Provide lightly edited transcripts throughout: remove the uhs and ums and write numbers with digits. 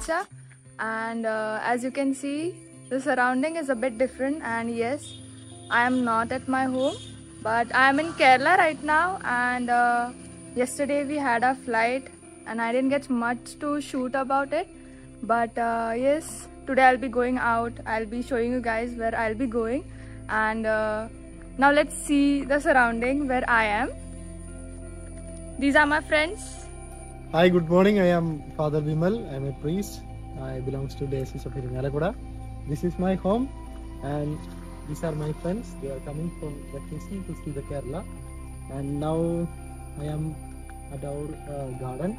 Odisha, and as you can see, the surrounding is a bit different. And yes, I am not at my home, but I am in Kerala right now. And yesterday we had a flight, and I didn't get much to shoot about it. But yes, today I'll be going out. I'll be showing you guys where I'll be going, and now let's see the surrounding where I am. These are my friends. Hi, good morning. I am Father Vimal. I am a priest. I belong to Diocese of Irinjalakuda. This is my home, and these are my friends. They are coming from vacation to see the Kerala. And now I am at our garden.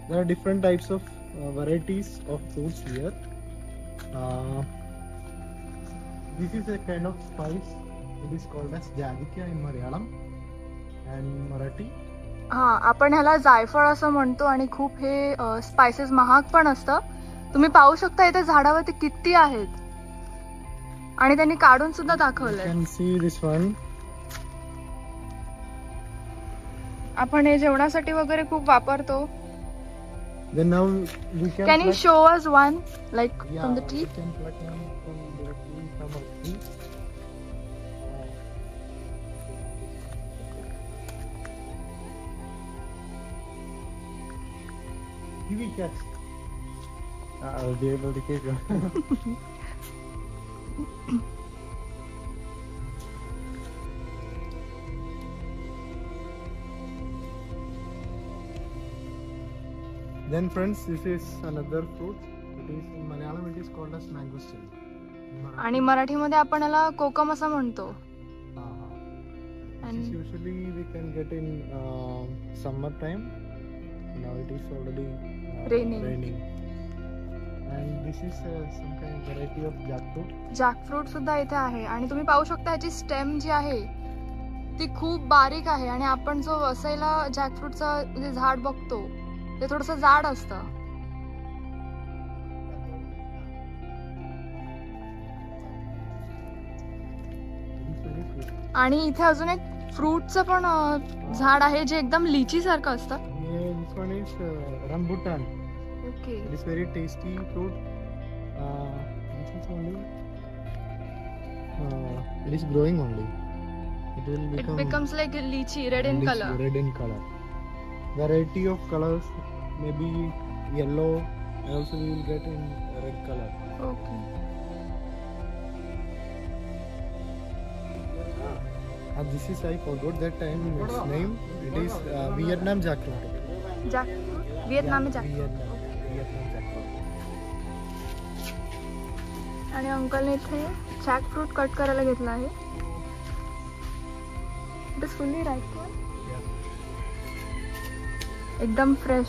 There are different types of varieties of fruits here. This is a kind of spice. It is called as Jalika in Malayalam and Marathi. हां, आपण ह्याला जायफळ असं म्हणतो आणि खूप हे spices महाग पण असतं. तुम्ही पाहू शकता इथे झाडावरती किती आहेत आणि त्यांनी काढून सुद्धा दाखवलंय. You can see this one. आपण हे जेवणासाठी वगैरे खूप वापरतो. Then now we can you show us one like from the tree? We can pluck one from directly from our tree. Kiwi catch. I'll be able to keep you. Then friends, this is another fruit. It is in Malayalam. It is called as mangosteen. आणि मराठीमध्ये आपण याला कोकम असं म्हणतो. This is usually we can get in summer time. Now it is already raining. And this is some kind of variety of jackfruit. Jackfruit सुद्धा इथे आहे आणि तुम्ही पाहू शकता ह्याची स्टेम जी आहे ती खूप बारीक आहे आणि आपण जो वसईला जॅकफ्रूटचं जे झाड बघतो ते थोडंसं जाड असतं. आणि इथे अजून एक फ्रूटचं पण झाड आहे जे एकदम लिची सारखं असतं. This one is rambutan. Okay. It is very tasty fruit. This is only. It is growing only. It will become. It becomes like a lychee, red in color. Red in color. Variety of colors, maybe yellow, and also we will get in red color. Okay. This is, I forgot that time its name. It is Vietnam jackfruit. Jackfruit? Vietnamese jackfruit. Vietnam jackfruit. आणि अंकलने इथे jackfruit cut करायला घेतला आहे. It is fully ripe. एकदम fresh.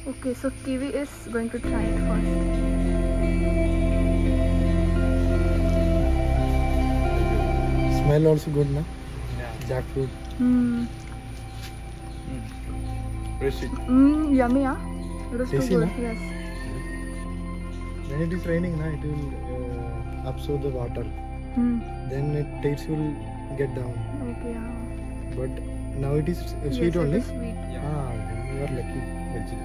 Okay, so Kiwi is going to try it first. Smell also good, na? Yeah. Jackfruit. Yummy, huh? It is too Tasty, good. na? Yes. When it is raining, na, it will absorb the water. Then its taste will get down. Okay, yeah. But now it is sweet Yes, only. it is sweet. You are lucky. Veggie.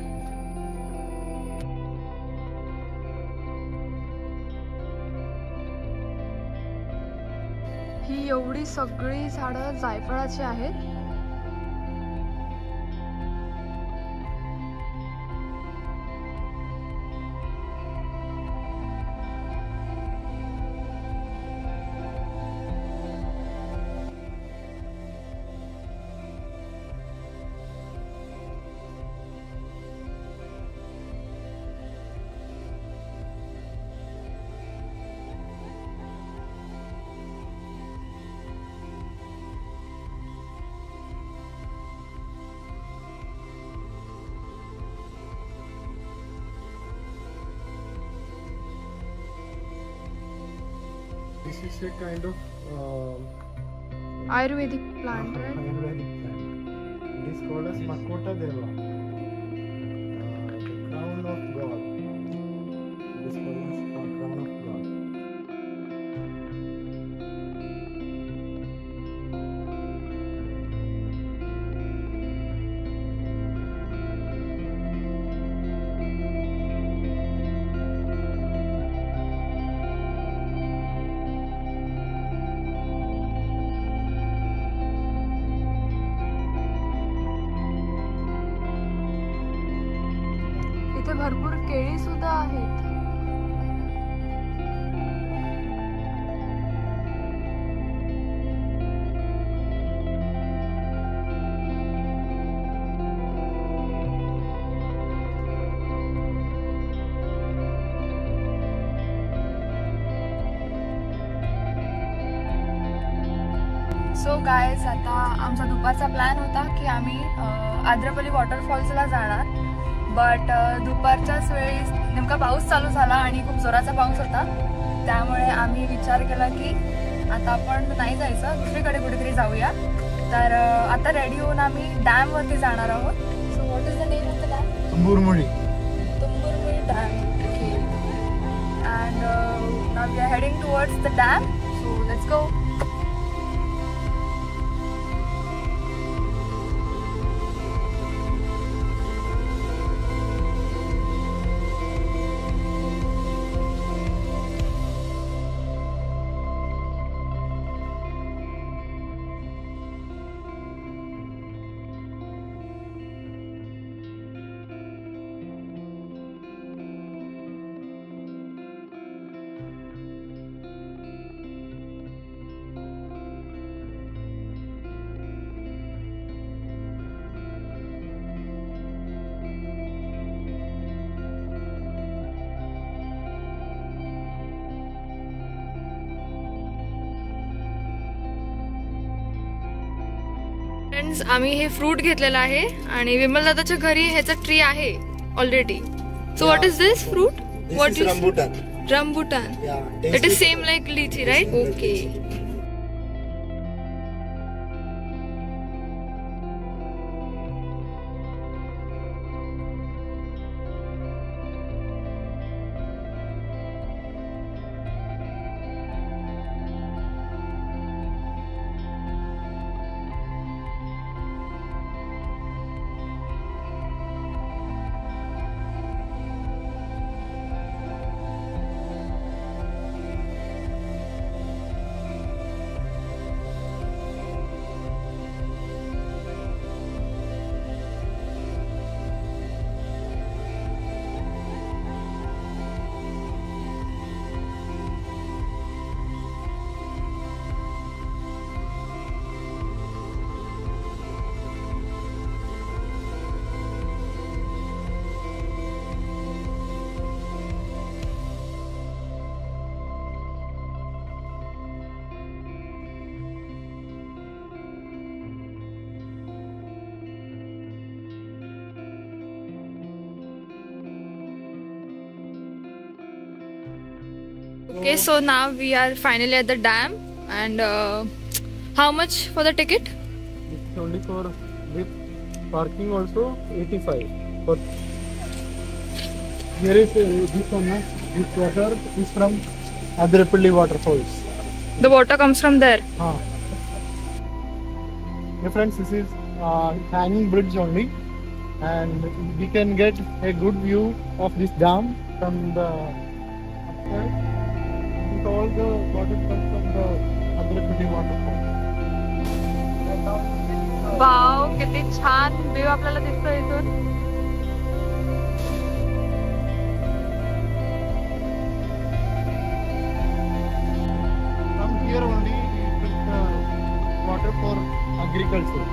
ही एवढी सगळी झाडं जायफळाची आहेत. This is a kind of Ayurvedic plant, right? Ayurvedic plant. It is called as Makota Deva, the crown of God. It is called as the crown of God. इथे भरपूर केळी सुद्धा आहेत. So guys, आता आमचा दुपारचा प्लॅन होता की आम्ही आद्रपल्ली वॉटरफॉल्सला जाणार, बट दुपारच्याच वेळी नेमका पाऊस चालू झाला आणि खूप जोराचा पाऊस होता. त्यामुळे आम्ही विचार केला की आता आपण नाही जायचं, दुसरीकडे कुठेतरी जाऊया. तर आता रेडी होऊन आम्ही डॅमवरती जाणार आहोत. So what is the name of the dam? Tumburmudi. Tumburmudi dam. Okay. And now we are heading towards the dam. So let's go. Friends, आम्ही हे फ्रूट घेतलेलं आहे आणि विमल दादाच्या घरी ह्याचं ट्री आहे already. So what is this fruit? This is rambutan. Rambutan. Yeah. It is same like lychee, right? Okay. Okay, so now we are finally at the dam, and how much for the ticket? It's only for with parking also 85. For here is this one. This water is from Adrapalli waterfalls. The water comes from there. Yeah, friends, this is hanging bridge only, and we can get a good view of this dam from the upside. All the water comes from the Adrapalli waterfall. वाव, किती छान view आपल्याला दिसतो इथून. From here only we get the water for agriculture.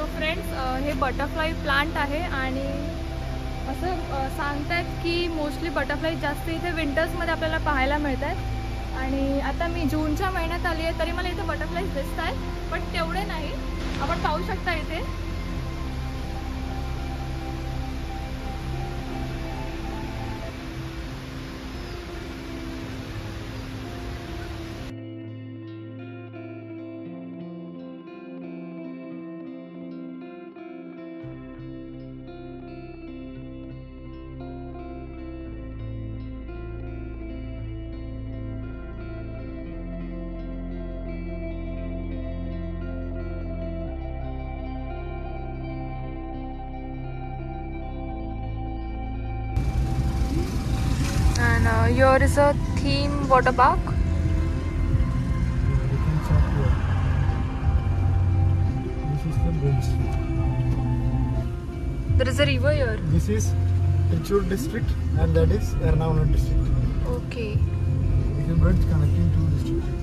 So friends हे butterfly plant आहे आणि असं सांगतात की मोस्टली बटरफ्लाय जास्त इथे विंटर्समध्ये आपल्याला पाहायला मिळतात आणि आता मी जूनच्या महिन्यात आली आहे तरी मला इथे बटरफ्लायज दिसत आहेत पण तेवढे नाही. आपण पाहू शकता इथे and here is a theme water park. This is the bridge. There is a river here. This is Trichur district and that is Ernakulam district. Okay. This is a bridge connecting two districts.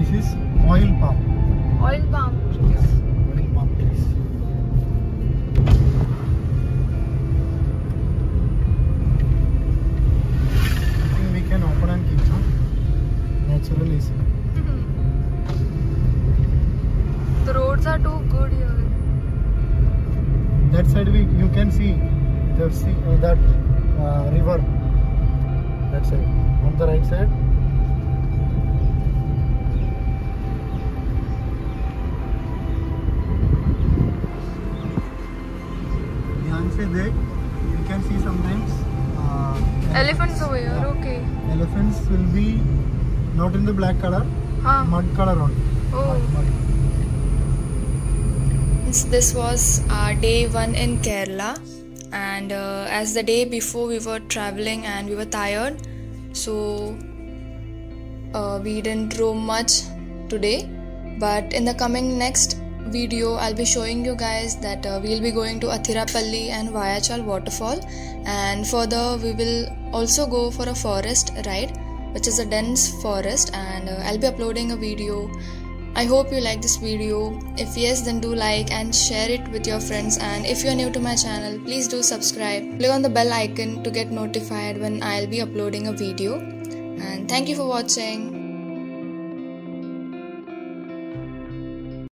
This is oil palm. Oil palm trees. Oil palm trees. I think we can open and keep some natural AC. The roads are too good here. That side you can see that river. That side on the right side. There you can see sometimes Elephants over here. Yeah. Okay. Elephants will be not in the black color, mud color only. Oh. Mud. This was our day 1 in Kerala, and as the day before we were traveling and we were tired, so we didn't roam much today. But in the coming next video I'll be showing you guys that we'll be going to Athirapalli and Vayachal waterfall, and further we will also go for a forest ride, which is a dense forest, and I'll be uploading a video. I hope you like this video. If yes, then do like and share it with your friends, and if you're new to my channel, please do subscribe. Click on the bell icon to get notified when I'll be uploading a video, and thank you for watching.